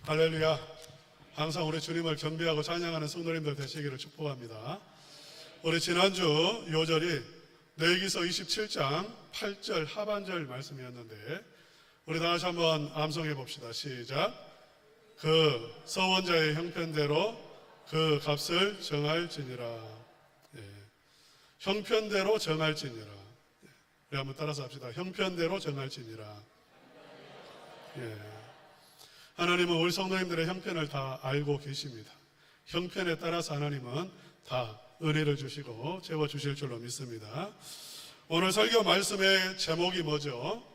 할렐루야. 항상 우리 주님을 경배하고 찬양하는 성도님들 되시기를 축복합니다. 우리 지난주 요절이 레위기서 27장 8절 하반절 말씀이었는데 우리 다시 한번 암송해 봅시다. 시작. 그 서원자의 형편대로 그 값을 정할지니라. 예. 형편대로 정할지니라. 예. 우리 한번 따라서 합시다. 형편대로 정할지니라. 예. 하나님은 우리 성도님들의 형편을 다 알고 계십니다. 형편에 따라서 하나님은 다 은혜를 주시고 채워주실 줄로 믿습니다. 오늘 설교 말씀의 제목이 뭐죠?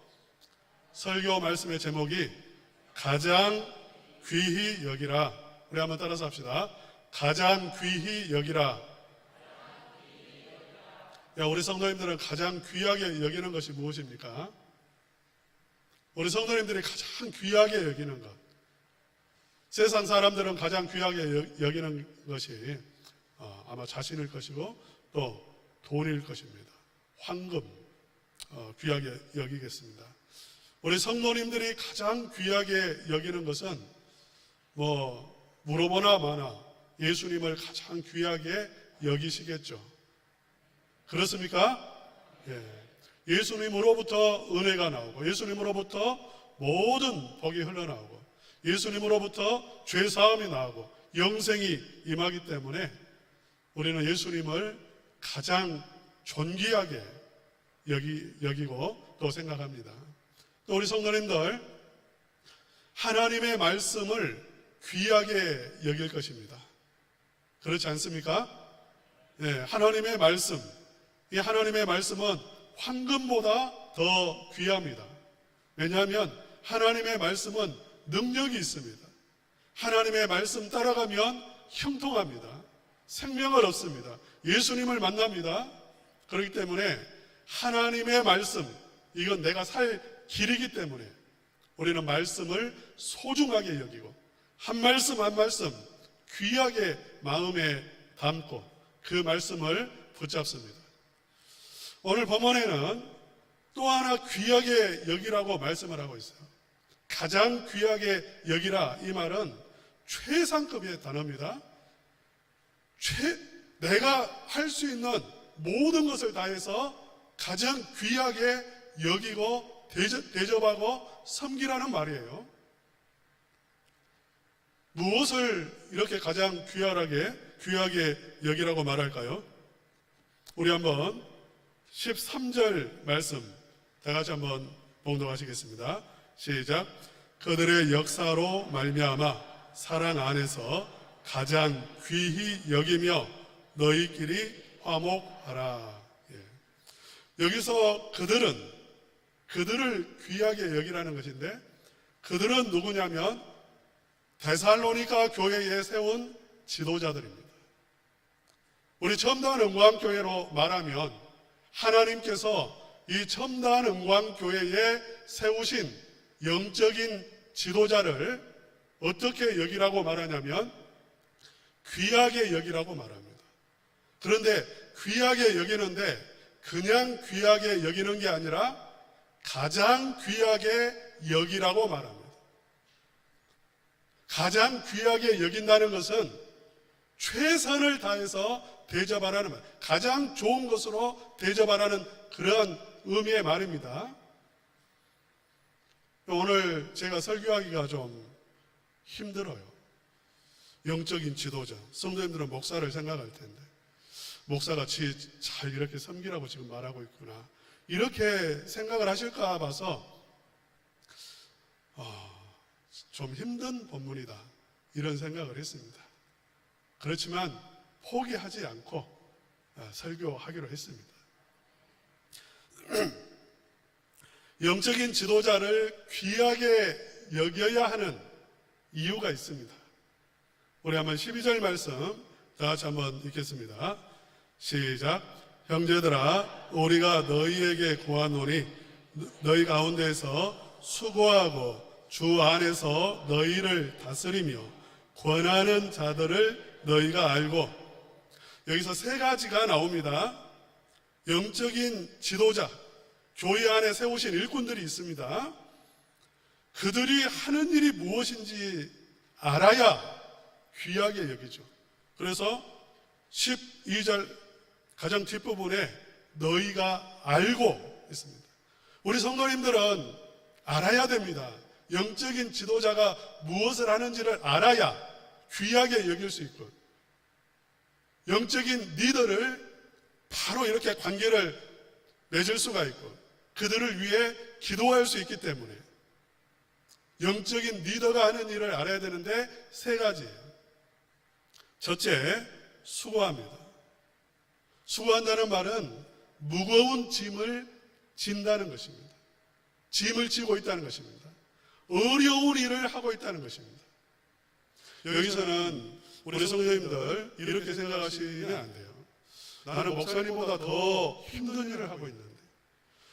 설교 말씀의 제목이 가장 귀히 여기라. 우리 한번 따라서 합시다. 가장 귀히 여기라. 야, 우리 성도님들은 가장 귀하게 여기는 것이 무엇입니까? 우리 성도님들이 가장 귀하게 여기는 것. 세상 사람들은 가장 귀하게 여기는 것이 아마 자신일 것이고 또 돈일 것입니다. 황금 귀하게 여기겠습니다. 우리 성도님들이 가장 귀하게 여기는 것은 물어보나 마나 예수님을 가장 귀하게 여기시겠죠. 그렇습니까? 예. 예수님으로부터 은혜가 나오고 예수님으로부터 모든 복이 흘러나오고 예수님으로부터 죄사함이 나오고 영생이 임하기 때문에 우리는 예수님을 가장 존귀하게 여기고 또 생각합니다. 또 우리 성도님들 하나님의 말씀을 귀하게 여길 것입니다. 그렇지 않습니까? 네, 하나님의 말씀, 이 하나님의 말씀은 황금보다 더 귀합니다. 왜냐하면 하나님의 말씀은 능력이 있습니다. 하나님의 말씀 따라가면 형통합니다. 생명을 얻습니다. 예수님을 만납니다. 그렇기 때문에 하나님의 말씀, 이건 내가 살 길이기 때문에 우리는 말씀을 소중하게 여기고 한 말씀 한 말씀 귀하게 마음에 담고 그 말씀을 붙잡습니다. 오늘 본문에는 또 하나 귀하게 여기라고 말씀을 하고 있어요. 가장 귀하게 여기라, 이 말은 최상급의 단어입니다. 내가 할 수 있는 모든 것을 다해서 가장 귀하게 여기고 대접하고 섬기라는 말이에요. 무엇을 이렇게 가장 귀하게 여기라고 말할까요? 우리 한번 13절 말씀 다 같이 한번 봉독하시겠습니다. 시작. 그들의 역사로 말미암아 사랑 안에서 가장 귀히 여기며 너희끼리 화목하라. 예. 여기서 그들을 귀하게 여기라는 것인데 그들은 누구냐면 데살로니가 교회에 세운 지도자들입니다. 우리 첨단 은광교회로 말하면 하나님께서 이 첨단 은광교회에 세우신 영적인 지도자를 어떻게 여기라고 말하냐면 귀하게 여기라고 말합니다. 그런데 귀하게 여기는데 그냥 귀하게 여기는 게 아니라 가장 귀하게 여기라고 말합니다. 가장 귀하게 여긴다는 것은 최선을 다해서 대접하라는 말, 가장 좋은 것으로 대접하라는 그러한 의미의 말입니다. 오늘 제가 설교하기가 좀 힘들어요. 영적인 지도자, 성도님들은 목사를 생각할 텐데 목사가 잘 이렇게 섬기라고 지금 말하고 있구나 이렇게 생각을 하실까 봐서 좀 힘든 본문이다 이런 생각을 했습니다. 그렇지만 포기하지 않고 설교하기로 했습니다. 영적인 지도자를 귀하게 여겨야 하는 이유가 있습니다. 우리 한번 12절 말씀 다 같이 한번 읽겠습니다. 시작. 형제들아 우리가 너희에게 구하노니 너희 가운데서 수고하고 주 안에서 너희를 다스리며 권하는 자들을 너희가 알고, 여기서 세 가지가 나옵니다. 영적인 지도자, 교회 안에 세우신 일꾼들이 있습니다. 그들이 하는 일이 무엇인지 알아야 귀하게 여기죠. 그래서 12절 가장 뒷부분에 너희가 알고 있습니다. 우리 성도님들은 알아야 됩니다. 영적인 지도자가 무엇을 하는지를 알아야 귀하게 여길 수 있고, 영적인 리더를 바로 이렇게 관계를 맺을 수가 있고, 그들을 위해 기도할 수 있기 때문에 영적인 리더가 하는 일을 알아야 되는데 세 가지예요. 첫째, 수고합니다. 수고한다는 말은 무거운 짐을 진다는 것입니다. 짐을 지고 있다는 것입니다. 어려운 일을 하고 있다는 것입니다. 여기서는 우리 성도님들 이렇게 생각하시면 안 돼요. 나는 목사님보다 더 힘든 일을 하고 있는데,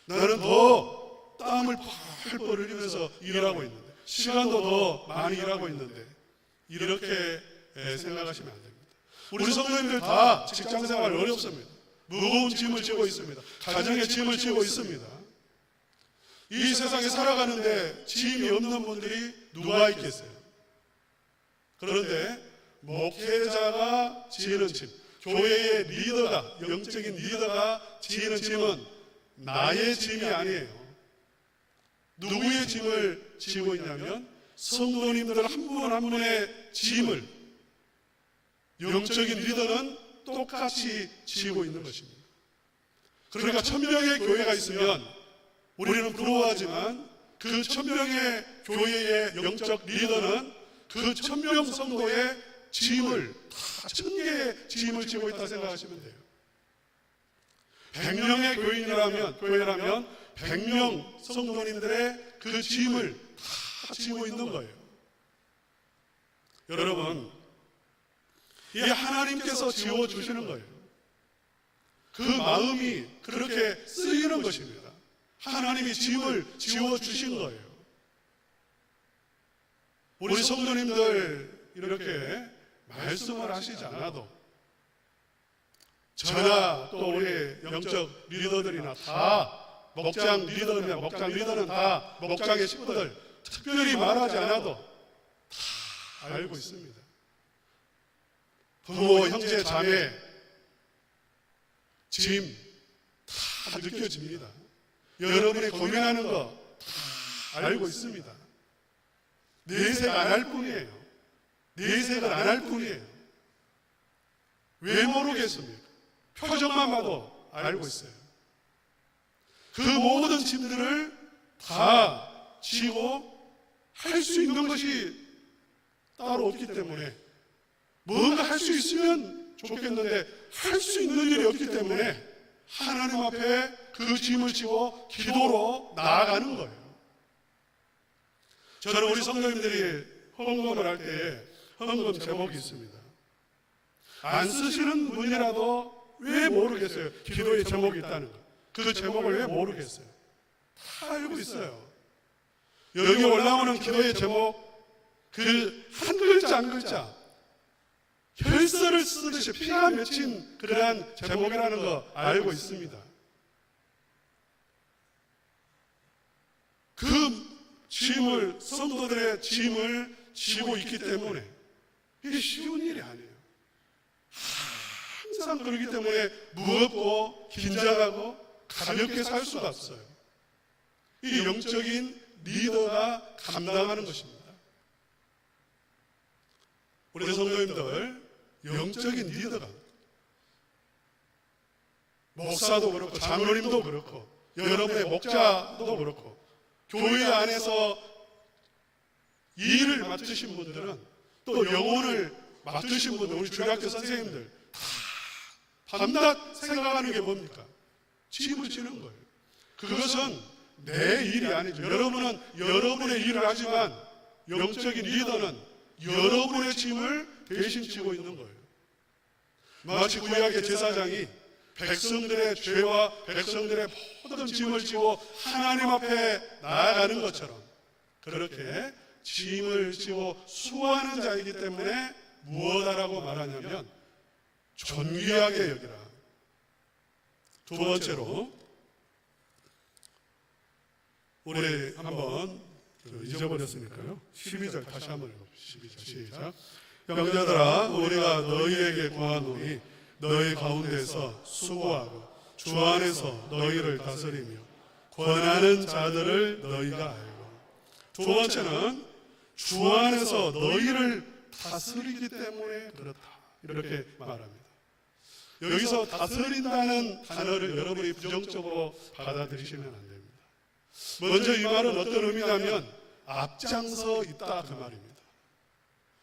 나는 더 땀을 펄펄 흘리면서 일하고 있는데, 시간도 더 많이 일하고 있는데, 이렇게 생각하시면 안 됩니다. 우리 성도님들 다 직장생활 어렵습니다. 무거운 짐을 지고 있습니다. 가정의 짐을 지고 있습니다. 이 세상에 살아가는데 짐이 없는 분들이 누가 있겠어요? 그런데 목회자가 지는 짐, 교회의 리더가, 영적인 리더가 지는 짐은 나의 짐이 아니에요. 누구의 짐을 지고 있냐면 성도님들 한 분 한 분의 짐을 영적인 리더는 똑같이 지고 있는 것입니다. 그러니까 1000명의 교회가 있으면 우리는 부러워하지만 그 1000명의 교회의 영적 리더는 그 1000명 성도의 짐을 다 1000개의 짐을 지고 있다 생각하시면 돼요. 100명의 교회라면 100명 성도님들의 그 짐을 다 지고 있는 거예요. 여러분, 이 하나님께서 지워주시는 거예요. 그 마음이 그렇게 쓰이는 것입니다. 하나님이 짐을 지워주신 거예요. 우리 성도님들 이렇게 말씀을 하시지 않아도 저나 또 우리 영적 리더들이나 다 목장 리더는 다 목장의 식구들 특별히 말하지 않아도 다 알고 있습니다. 부모, 형제, 자매 짐 다 느껴집니다. 여러분이 고민하는 거 다 알고 있습니다. 내색 안 할 뿐이에요. 내색을 안 할 뿐이에요. 왜 모르겠습니까? 표정만 봐도 알고 있어요. 그 모든 짐들을 다 지고 할 수 있는 것이 따로 없기 때문에, 뭔가 할 수 있으면 좋겠는데 할 수 있는 일이 없기 때문에 하나님 앞에 그 짐을 지고 기도로 나아가는 거예요. 저는 우리 성도님들이 헌금을 할 때에 헌금 제목이 있습니다. 안 쓰시는 분이라도 왜 모르겠어요? 기도의 제목이 있다는 거. 그 제목을 왜 모르겠어요? 다 알고 있어요. 여기 올라오는 기도의 제목, 그 한 글자 한 글자 혈서를 쓰듯이 피가 맺힌 그러한 제목이라는 거 알고 있습니다. 그 짐을, 성도들의 짐을 지고 있기 때문에 이게 쉬운 일이 아니에요. 항상 그렇기 때문에 무겁고 긴장하고 가볍게 살 수가 없어요. 이 영적인 리더가 감당하는 것입니다. 우리 성도님들, 영적인 리더가 목사도 그렇고 장로님도 그렇고 여러분의 목자도 그렇고 교회 안에서 일을 맡으신 분들은 또 영혼을 맡으신 분들, 우리 주일학교 선생님들 다 밤낮 생각하는 게 뭡니까? 짐을 지는 거예요. 그것은 내 일이 아니죠. 여러분은 여러분의 일을 하지만 영적인 리더는 여러분의 짐을 대신 지고 있는 거예요. 마치 구약의 제사장이 백성들의 죄와 백성들의 모든 짐을 지고 하나님 앞에 나아가는 것처럼 그렇게 짐을 지고 수고하는 자이기 때문에 무엇하라고 말하냐면 존귀하게 여기라. 두 번째로 우리 한번 잊어버렸으니까요. 12절 다시 한번 읽어보시죠. 12절 시작. 형제들아 우리가 너희에게 구하노니 너희 가운데서 수고하고 주 안에서 너희를 다스리며 권하는 자들을 너희가 알고. 두 번째는 주 안에서 너희를 다스리기 때문에 그렇다, 이렇게 말합니다. 여기서 다스린다는 단어를 여러분이 부정적으로 받아들이시면 안 됩니다. 먼저 이 말은 어떤 의미냐면 앞장서 있다, 그 말입니다.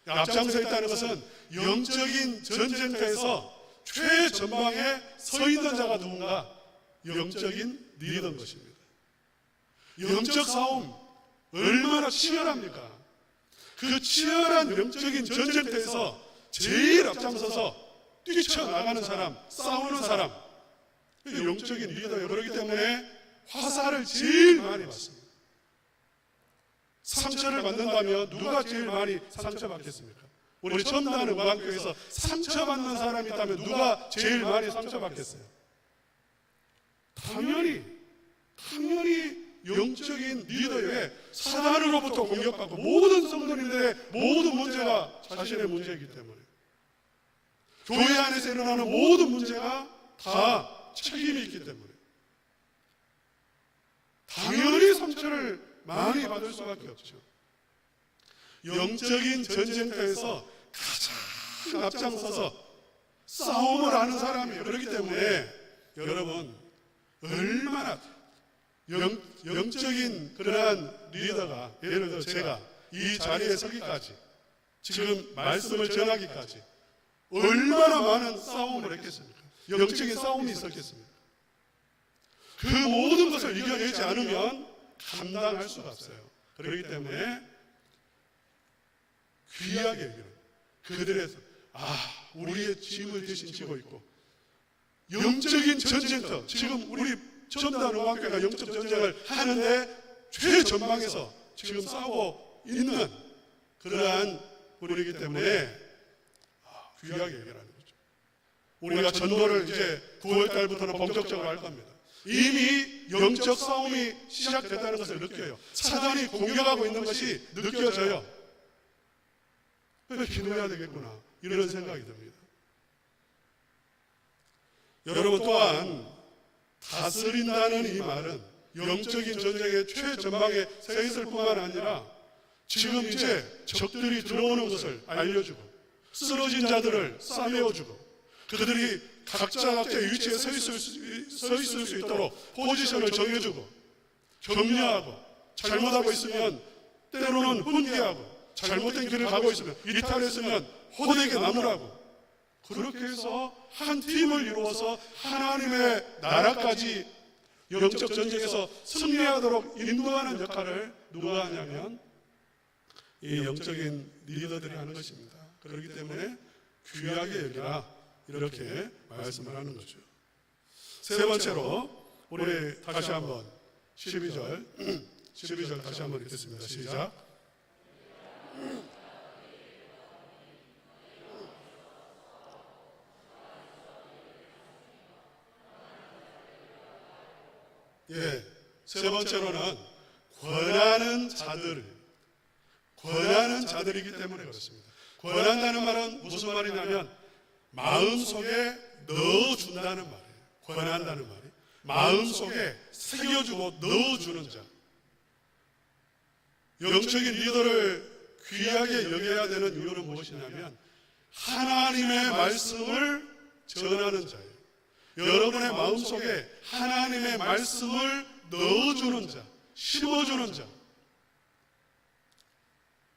앞장서 있다는 것은 영적인 전쟁터에서 최전방에 서 있는 자가 누군가, 영적인 리더인 것입니다. 영적 싸움 얼마나 치열합니까? 그 치열한 영적인 전쟁터에서 제일 앞장서서 뛰쳐나가는 사람, 싸우는 사람, 영적인 리더예요. 그렇기 때문에 화살을 제일 많이 받습니다. 상처를 받는다면 누가 제일 많이 상처받겠습니까? 우리 첨단의 무관교회에서 상처받는 사람이 있다면 누가 제일 많이 상처받겠어요? 당연히 영적인 리더에 사단으로부터 공격받고 모든 성도님들의 모든 문제가 자신의 문제이기 때문에 교회 안에서 일어나는 모든 문제가 다 책임이 있기 때문에 당연히 상처를 많이 받을 수밖에 없죠. 영적인 전쟁터에서 가장 앞장서서 싸움을 하는 사람이에요. 그렇기 때문에 여러분 얼마나 영적인 그러한 리더가, 예를 들어 제가 이 자리에 서기까지, 지금 말씀을 전하기까지 얼마나 많은 싸움을 했겠습니까? 영적인 싸움이 있었겠습니까? 그 모든 것을 이겨내지 않으면 감당할 수가 없어요. 그렇기 때문에 귀하게 여기는 그들의 우리의 짐을 대신 지고 있고, 영적인 전쟁터, 지금 우리 첨단의학교가 영적 전쟁을 하는데 최전방에서 지금 싸우고 있는 그러한 분이기 때문에 귀하게 여기라는 거죠. 우리가 전도를 이제 9월 달부터는 본격적으로 할 겁니다. 이미 영적 싸움이 시작됐다는 것을 느껴요. 사단이 공격하고 있는 것이 느껴져요. 그래서 기도해야 되겠구나, 이런 생각이 듭니다. 여러분 또한 다스린다는 이 말은 영적인 전쟁의 최전방에 서 있을 뿐만 아니라 지금 이제 적들이 들어오는 것을 알려주고, 쓰러진 자들을 싸매어주고, 그들이 각자의 위치에 서 있을 수 있도록 포지션을 정해주고, 격려하고, 잘못하고 있으면 때로는 훈계하고, 잘못된 길을 가고 있으면 이탈했으면 호되게 나누라고, 그렇게 해서 한 팀을 이루어서 하나님의 나라까지 영적 전쟁에서 승리하도록 인도하는 역할을 누가 하냐면 이 영적인 리더들이 하는 것입니다. 그렇기 때문에 귀하게 여기라, 이렇게 말씀을 하는 거죠. 세 번째로 우리 다시 한번 12절 다시 한번 읽겠습니다. 시작. 세 번째로는 권하는 자들이기 때문에 그렇습니다. 권한다는 말은 무슨 말이냐면 마음속에 넣어준다는 말이에요. 권한다는 말이 마음속에 새겨주고 넣어주는 자. 영적인 리더를 귀하게 여겨야 되는 이유는 무엇이냐면 하나님의 말씀을 전하는 자예요. 여러분의 마음속에 하나님의 말씀을 넣어주는 자, 심어주는 자.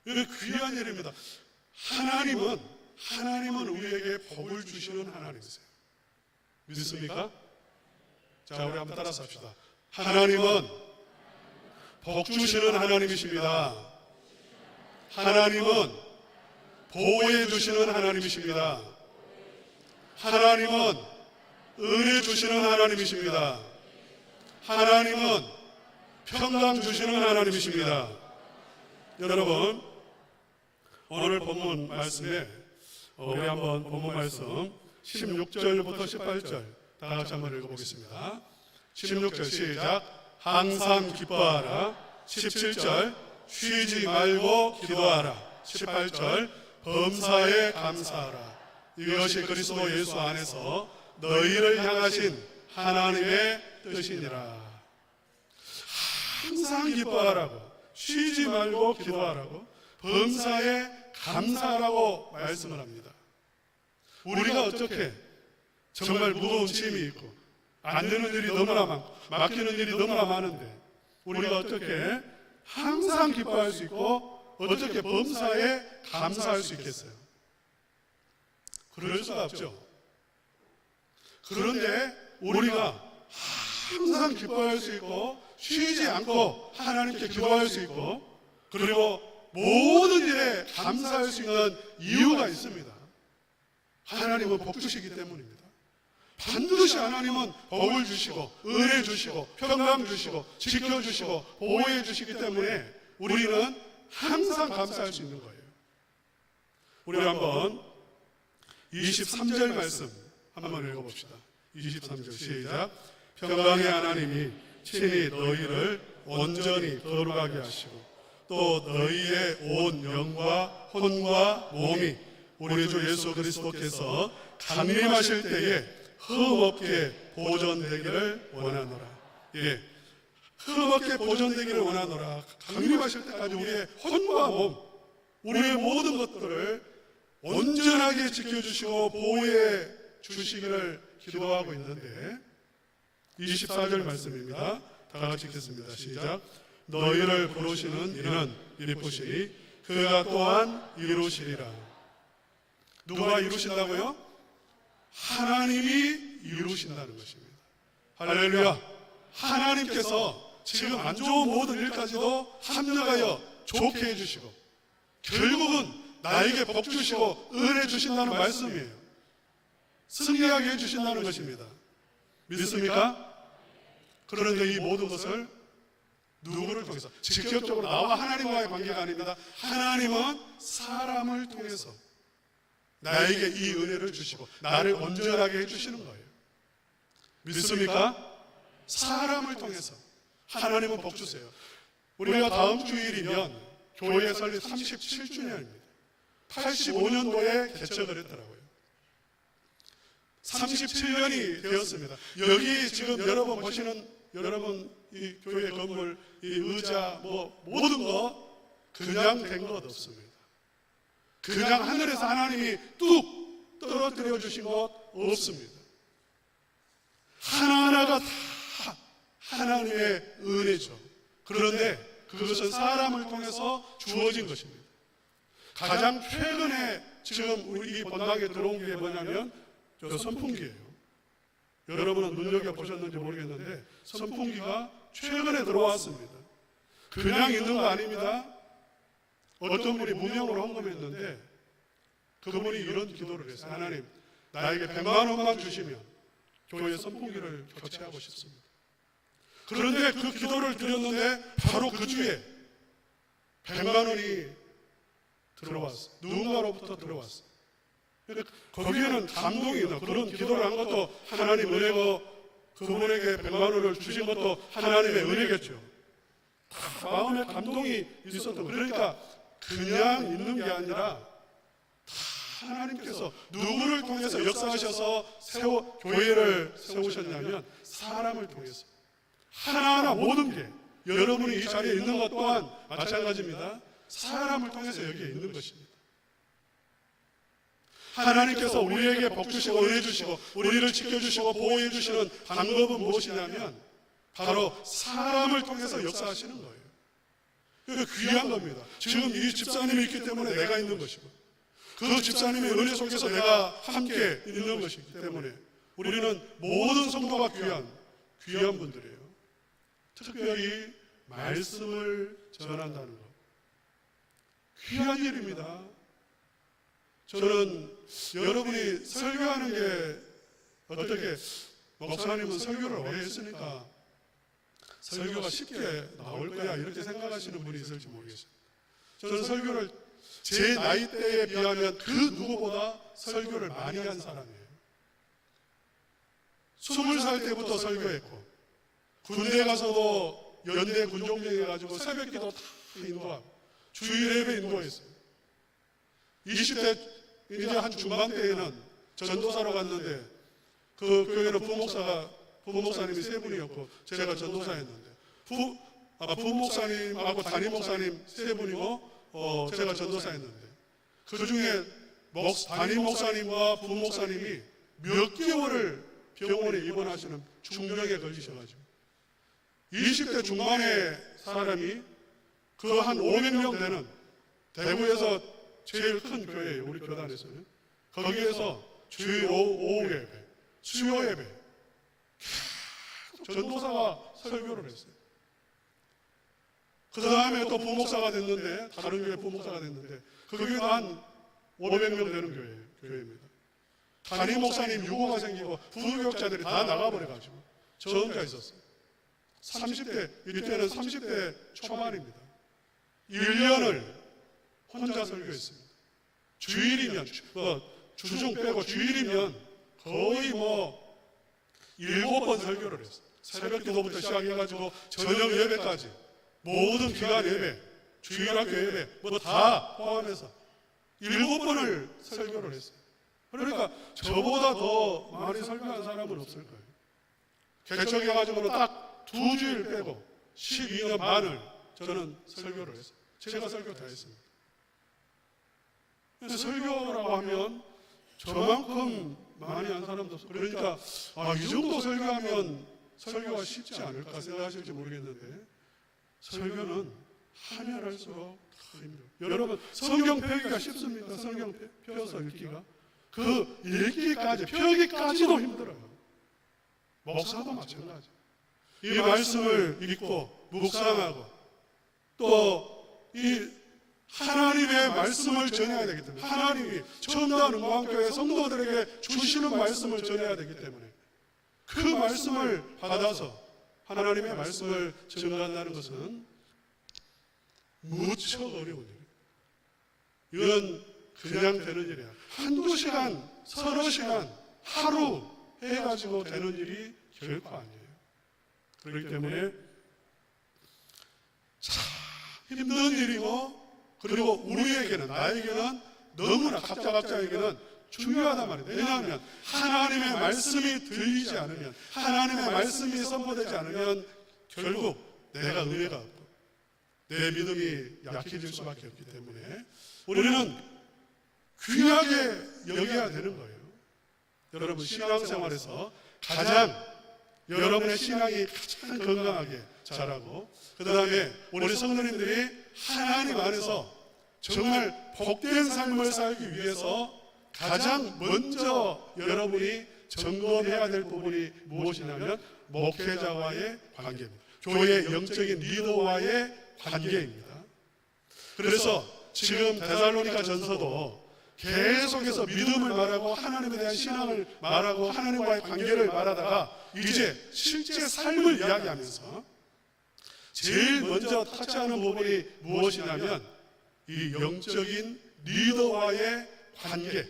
이게 귀한 일입니다. 하나님은 우리에게 복을 주시는 하나님이세요. 믿습니까? 자, 우리 한번 따라서 합시다. 하나님은 복 주시는 하나님이십니다. 하나님은 보호해 주시는 하나님이십니다. 하나님은 은혜 주시는 하나님이십니다. 하나님은 평강 주시는 하나님이십니다. 여러분, 오늘 본문 말씀에 우리 한번 본문 말씀 16절부터 18절 다 같이 한번 읽어보겠습니다. 16절 시작. 항상 기뻐하라. 17절 쉬지 말고 기도하라. 18절 범사에 감사하라. 이것이 그리스도 예수 안에서 너희를 향하신 하나님의 뜻이니라. 항상 기뻐하라고, 쉬지 말고 기도하라고, 범사에 감사하라고 말씀을 합니다. 우리가 어떻게 정말 무거운 짐이 있고 안 되는 일이 너무나 많고 막히는 일이 너무나 많은데 우리가 어떻게 항상 기뻐할 수 있고 어떻게 범사에 감사할 수 있겠어요? 그럴 수가 없죠. 그런데 우리가 항상 기뻐할 수 있고 쉬지 않고 하나님께 기도할 수 있고 그리고 모든 일에 감사할 수 있는 이유가 있습니다. 하나님은 복 주시기 때문입니다. 반드시 하나님은 복을 주시고 은혜 주시고 평강 주시고 지켜주시고 보호해 주시기 때문에 우리는 항상 감사할 수 있는 거예요. 우리 한번 23절 말씀 한번 읽어봅시다. 23절 시작. 평강의 하나님이 친히 너희를 온전히 거룩하게 하시고 또 너희의 온 영과 혼과 몸이 우리 주 예수 그리스도께서 강림하실 때에 흠없게 보존되기를 원하노라. 예, 흠없게 보존되기를 원하노라. 강림하실 때까지 우리의 혼과 몸, 우리의 모든 것들을 온전하게 지켜주시고 보호해 주시기를 기도하고 있는데 24절 말씀입니다. 다 같이 읽겠습니다. 시작. 너희를 부르시는 이는 이르시니 그가 또한 이루시리라. 누가 이루신다고요? 하나님이 이루신다는 것입니다. 할렐루야. 하나님께서 지금 안 좋은 모든 일까지도 합력하여 좋게 해주시고 결국은 나에게 복 주시고 은혜 주신다는 말씀이에요. 승리하게 해주신다는 것입니다. 믿습니까? 그런데 이 모든 것을 누구를 통해서? 직접적으로 나와 하나님과의 관계가 아닙니다. 하나님은 사람을 통해서 나에게 이 은혜를 주시고 나를 온전하게 해주시는 거예요. 믿습니까? 사람을 통해서 하나님은 복 주세요. 우리가 다음 주일이면 교회 설립 37주년입니다. 85년도에 개척을 했더라고요. 37년이 되었습니다. 여기 지금 여러분 보시는 여러분 이 교회 건물, 이 의자 뭐 모든 거 그냥 된 것 없습니다. 그냥 하늘에서 하나님이 뚝 떨어뜨려 주신 것 없습니다. 하나하나가 다 하나님의 은혜죠. 그런데 그것은 사람을 통해서 주어진 것입니다. 가장 최근에 지금 우리 이 본당에 들어온 게 뭐냐면 저 선풍기예요. 여러분은 눈여겨보셨는지 모르겠는데 선풍기가 최근에 들어왔습니다. 그냥 있는 거 아닙니다. 어떤 분이 무명으로 헌금했는데 그분이 이런 기도를 했어요. 하나님, 나에게 100만 원만 주시면 교회 선풍기를 교체하고 싶습니다. 그런데 그 기도를 드렸는데 바로 그 주에 100만 원이 들어왔어요. 누군가로부터 들어왔어요. 그러니까 거기에는 감동이 있는 그런 기도를 한 것도 하나님 은혜고 그분에게 100만 원을 주신 것도 하나님의 은혜겠죠. 마음에 감동이 있었던 거예요. 그러니까 그냥 있는 게 아니라 다 하나님께서 누구를 통해서 역사하셔서 교회를 세우셨냐면 사람을 통해서 하나하나 모든 게 여러분이 이 자리에 있는 것 또한 마찬가지입니다. 사람을 통해서 여기에 있는 것입니다. 하나님께서 우리에게 복 주시고 은혜 주시고 우리를 지켜주시고 보호해 주시는 방법은 무엇이냐면 바로 사람을 통해서 역사하시는 거예요. 그게 귀한 겁니다. 지금 이 집사님이 있기 때문에 내가 있는 것이고 그 집사님의 은혜 속에서 내가 함께 있는 것이기 때문에 우리는 모든 성도가 귀한 분들이에요. 특별히 말씀을 전한다는 것 귀한 일입니다. 저는 여러분이 설교하는 게 어떻게 목사님은 설교를 오래 했으니까 설교가 쉽게 나올 거야 이렇게 생각하시는 분이 있을지 모르겠어요. 저는 설교를 제 나이대에 비하면 그 누구보다 설교를 많이 한 사람이에요. 20살 때부터 설교했고 군대 가서도 연대 군종병 해가지고 새벽기도 다 인도하고 주일 예배 인도했어요. 20대 이제 한 중반 때에는 전도사로 갔는데 그 교회는 부목사님이 세 분이었고 제가 전도사였는데 부목사님하고 담임 목사님 세 분이고 제가 전도사였는데 그 중에 담임 목사님과 부목사님이 몇 개월을 병원에 입원하시는 중병에 걸리셔가지고 20대 중반의 사람이 그 한 500명 되는 대구에서 제일 큰 교회예요. 우리 교단에서는. 거기에서 주일 오후 예배, 수요 예배 전도사가 설교를 했어요. 그 다음에 또 부목사가 됐는데 다른 교회 부목사가 됐는데 그 교회도 한 500명 되는 교회입니다. 담임 목사님 유고가 생기고 부교육자들이 다 나가버려가지고 저 혼자 있었어요. 30대, 이때는 30대 초반입니다. 1년을 혼자 설교했습니다. 주일이면, 주중 빼고 주일이면 거의 7번 설교를 했어요. 새벽 기도부터 시작해가지고 저녁 예배까지 모든 기간 예배, 주일학교 예배 다 포함해서 7번을 설교를 했어요. 그러니까 저보다 더 많이 설교한 사람은 없을 거예요. 개척해가지고는 딱 2주일 빼고 12년 반을 저는 설교를 했어요. 제가 설교 다 했습니다. 설교라고 하면 저만큼 많이 한 사람도 없어요. 그러니까 이 정도 설교하면 설교가 쉽지 않을까 생각하실지 모르겠는데 설교는 하면 할수록 더 힘들어요. 여러분 성경 펴기가 쉽습니까? 성경 펴서 읽기가? 그 읽기까지 펴기까지도 힘들어요. 목사도 마찬가지. 이 말씀을 읽고 묵상하고 또 이 하나님의 말씀을 전해야 되기 때문에 하나님이 처음단 은광교회 성도들에게 주시는 말씀을 전해야 되기 때문에 그 말씀을 받아서 하나님의 말씀을 전한다는 것은 무척 어려운 일이에요. 이건 그냥 되는 일이야. 한두 시간, 서너 시간, 하루 해가지고 되는 일이 결코 아니에요. 그렇기 때문에 참 힘든 일이고 그리고 우리에게는 나에게는 너무나 각자에게는 중요하단 말이에요. 왜냐하면 하나님의 말씀이 들리지 않으면 하나님의 말씀이 선포되지 않으면 결국 내가 은혜가 없고 내 믿음이 약해질 수밖에 없기 때문에 우리는 귀하게 여겨야 되는 거예요. 여러분 신앙생활에서 가장 여러분의 신앙이 가장 건강하게 자라고 그 다음에 우리 성도님들이 하나님 안에서 정말 복된 삶을 살기 위해서 가장 먼저 여러분이 점검해야 될 부분이 무엇이냐면 목회자와의 관계입니다. 교회 영적인 리더와의 관계입니다. 그래서 지금 데살로니가 전서도 계속해서 믿음을 말하고 하나님에 대한 신앙을 말하고 하나님과의 관계를 말하다가 이제 실제 삶을 이야기하면서 제일 먼저 터치하는 부분이 무엇이냐면 이 영적인 리더와의 관계,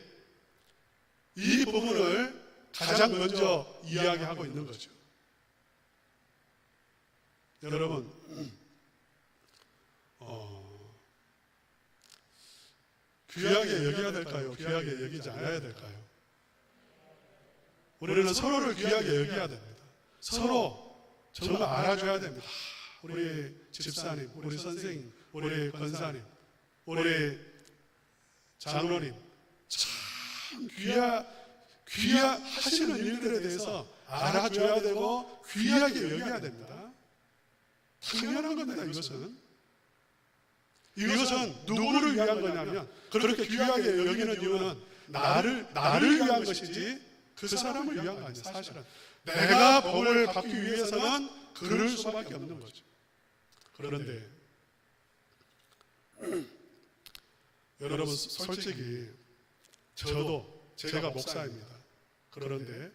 이 부분을 가장 먼저 이야기하고 있는 거죠. 여러분 귀하게 여겨야 될까요? 귀하게 여기지 않아야 될까요? 우리는 서로를 귀하게 여겨야 됩니다. 서로 정말 알아줘야 됩니다. 우리 집사님, 우리 선생님, 우리 권사님, 우리 장로님 참 귀하시는 일들에 대해서 알아줘야 되고 귀하게 여겨야 됩니다. 당연한 겁니다. 이것은 누구를 위한 거냐면 그렇게 귀하게 여기는 이유는 나를 위한 것이지 그 사람을 위한 거 아니에요. 사실은 내가 복을 받기 위해서는 그럴 수밖에 없는 거죠. 그런데 여러분 솔직히 제가 목사입니다. 그런데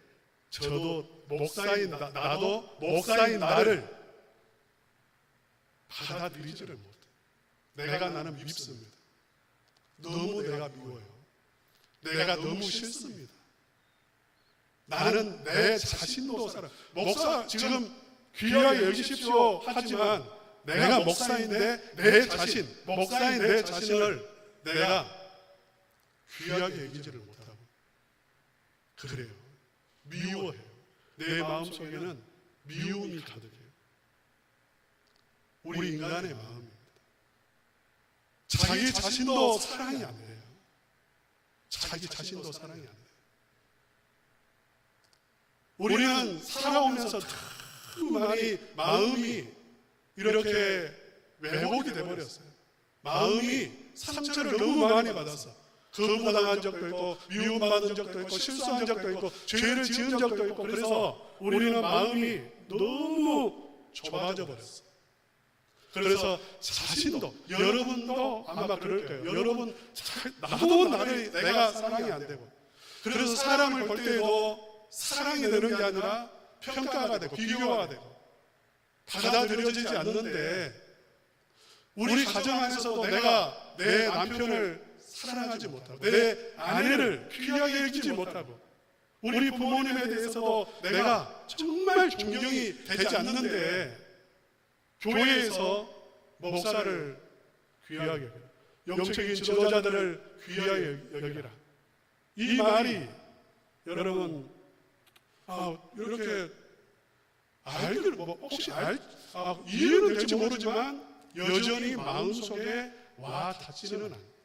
저도 나도 목사인 나를 받아들이지를 못해요. 나는 밉습니다. 너무 내가 미워요. 내가 너무 싫습니다. 나는 내 자신도 목사 지금 귀하게 여기십시오 하지만 내가 목사인데 내 자신, 목사인 내 자신을 내가 귀하게 여기지를 못하고 그래요. 미워해요. 내 마음속에는 미움이 가득해요. 우리 인간의 마음입니다. 자기 자신도 사랑이 안 돼요. 자기 자신도 사랑이 안 돼요. 우리는 살아오면서 너무 많이 마음이 이렇게 왜곡이 돼버렸어요. 마음이 상처를 너무 많이 받아서 거부당한 적도 있고 미움받은 적도 있고 실수한 적도 있고 죄를 지은 적도 있고 그래서 우리는 마음이 너무 좁아져 버렸어요. 그래서 자신도 여러분도 아마 그럴 거예요. 여러분 나도 내가 사랑이 안 되고 그래서 사람을 볼 때에도 사랑이 되는 게 아니라 평가가 되고 비교가 되고 받아들여지지 않는데 우리 가정 안에서도 내가 내 남편을 사랑하지 못하고 내 아내를 귀하게 여기지 못하고 우리 부모님에 대해서도 내가 정말 존경이 되지 않는데 교회에서 목사를 귀하게 여기라, 영적인 지도자들을 귀하게 여기라, 이 말이 여러분 이렇게 혹시 이해는 될지 모르지만 여전히 마음속에 와 닿지는 않아요.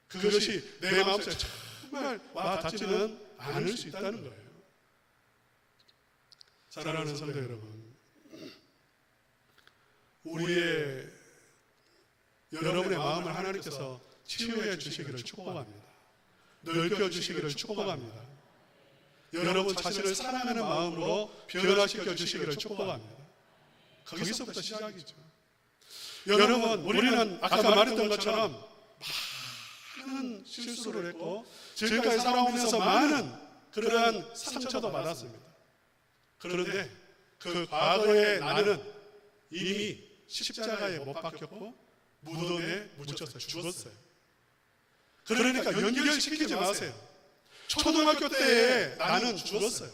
그것이 내 마음속에 정말 와 닿지는 않을 수 있다는 거예요. 사랑하는 성도 여러분, 여러분의 마음을 하나님께서 치유해 주시기를 축복합니다. 넓혀 주시기를 축복합니다. 여러분 자신을 사랑하는 마음으로 변화시켜 주시기를 축복합니다. 거기서부터 시작이죠. 여러분, 우리는 아까 말했던 것처럼 많은 실수를 했고 지금까지 살아오면서 많은 그러한 상처도 받았습니다. 그런데 그 과거의 나는 이미 십자가에 못 박혔고 무덤에 묻혔어요. 죽었어요. 그러니까 연결시키지 마세요. 초등학교 때의 나는 죽었어요.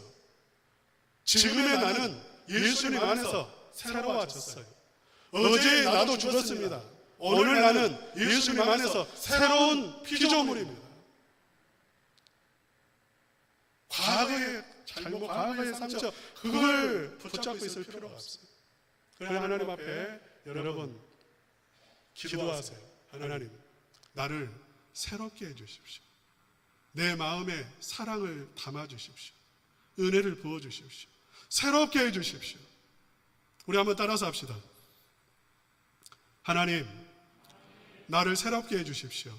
지금의 나는 예수님 안에서 새로워졌어요. 어제 나도 죽었습니다. 오늘 나는 예수님 안에서 새로운 피조물입니다. 과거의 잘못, 과거의 상처, 그걸 붙잡고 있을 필요가 없어요. 그래서 하나님 앞에 여러분 기도하세요. 하나님, 나를 새롭게 해주십시오. 내 마음에 사랑을 담아주십시오. 은혜를 부어주십시오. 새롭게 해주십시오. 우리 한번 따라서 합시다. 하나님, 나를 새롭게 해주십시오.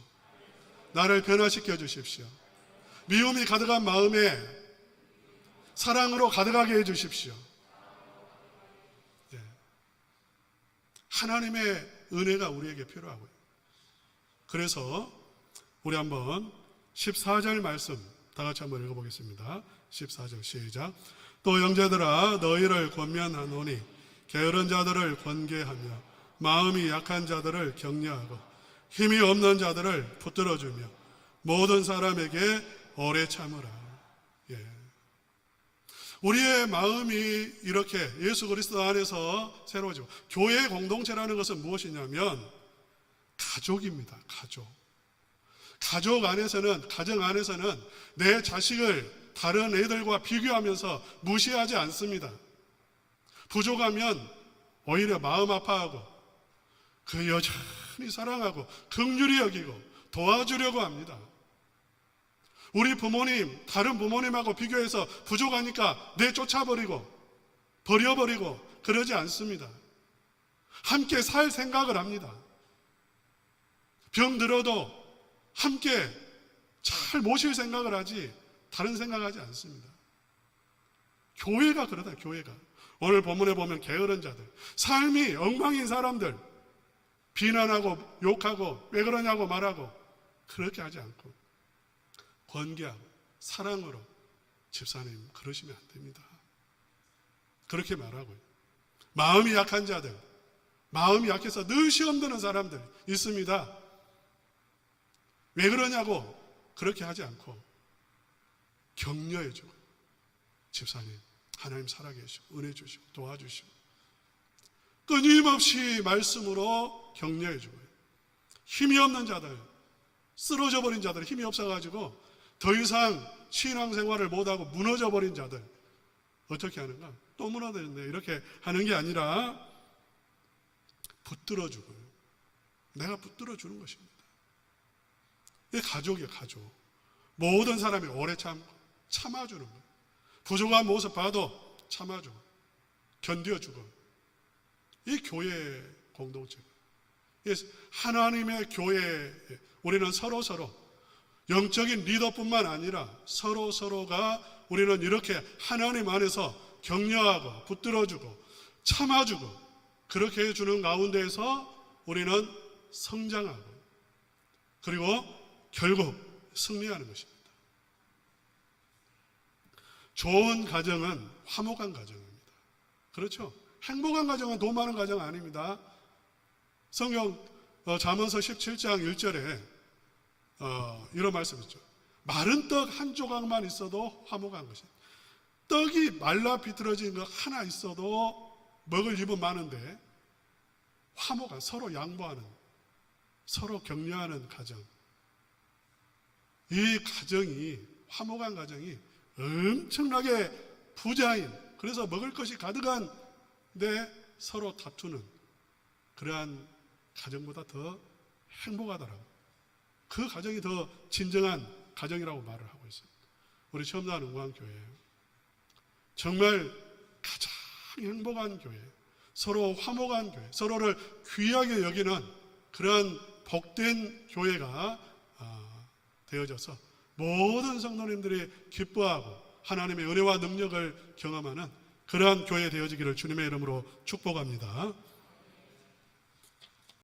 나를 변화시켜 주십시오. 미움이 가득한 마음에 사랑으로 가득하게 해주십시오. 네. 하나님의 은혜가 우리에게 필요하고요. 그래서 우리 한번 14절 말씀 다 같이 한번 읽어보겠습니다. 14절 시작. 또 형제들아, 너희를 권면하노니 게으른 자들을 권계하며 마음이 약한 자들을 격려하고 힘이 없는 자들을 붙들어주며 모든 사람에게 오래 참으라. 예. 우리의 마음이 이렇게 예수 그리스도 안에서 새로워지고, 교회 공동체라는 것은 무엇이냐면 가족입니다. 가족 안에서는, 가정 안에서는 내 자식을 다른 애들과 비교하면서 무시하지 않습니다. 부족하면 오히려 마음 아파하고 그 여전히 사랑하고 긍휼히 여기고 도와주려고 합니다. 우리 부모님, 다른 부모님하고 비교해서 부족하니까 내쫓아버리고 버려버리고 그러지 않습니다. 함께 살 생각을 합니다. 병 들어도 함께 잘 모실 생각을 하지 다른 생각하지 않습니다. 교회가 그러다. 교회가 오늘 본문에 보면 게으른 자들, 삶이 엉망인 사람들, 비난하고 욕하고 왜 그러냐고 말하고 그렇게 하지 않고 권계하고 사랑으로, 집사님 그러시면 안 됩니다. 그렇게 말하고요. 마음이 약한 자들, 마음이 약해서 늘 시험 드는 사람들 있습니다. 왜 그러냐고 그렇게 하지 않고 격려해주고, 집사님 하나님 살아계시고 은혜 주시고 도와주시고, 끊임없이 말씀으로 격려해 주고요. 힘이 없는 자들, 쓰러져 버린 자들, 힘이 없어가지고 더 이상 신앙생활을 못하고 무너져 버린 자들 어떻게 하는가? 또 무너졌네 이렇게 하는 게 아니라 붙들어 주고요. 내가 붙들어 주는 것입니다. 이게 가족이에요. 가족. 모든 사람이 오래 참아주는 거예요. 부족한 모습 봐도 참아주고 견뎌주고. 이 교회 공동체가 하나님의 교회에 우리는 서로 영적인 리더뿐만 아니라 서로가 우리는 이렇게 하나님 안에서 격려하고 붙들어주고 참아주고 그렇게 해주는 가운데에서 우리는 성장하고 그리고 결국 승리하는 것입니다. 좋은 가정은 화목한 가정입니다. 그렇죠? 행복한 가정은 돈 많은 가정 아닙니다. 성경 잠언서 17장 1절에 이런 말씀이 있죠. 마른 떡 한 조각만 있어도 화목한 것이. 떡이 말라 비틀어진 거 하나 있어도 먹을 입은 많은데 화목한, 서로 양보하는, 서로 격려하는 가정. 이 가정이, 화목한 가정이 엄청나게 부자인, 그래서 먹을 것이 가득한데 서로 다투는 그러한 가정보다 더 행복하더라고요. 그 가정이 더 진정한 가정이라고 말을 하고 있어요. 우리 첨단 응광교회 정말 가장 행복한 교회, 서로 화목한 교회, 서로를 귀하게 여기는 그런 복된 교회가 되어져서 모든 성도님들이 기뻐하고 하나님의 은혜와 능력을 경험하는 그러한 교회 되어지기를 주님의 이름으로 축복합니다.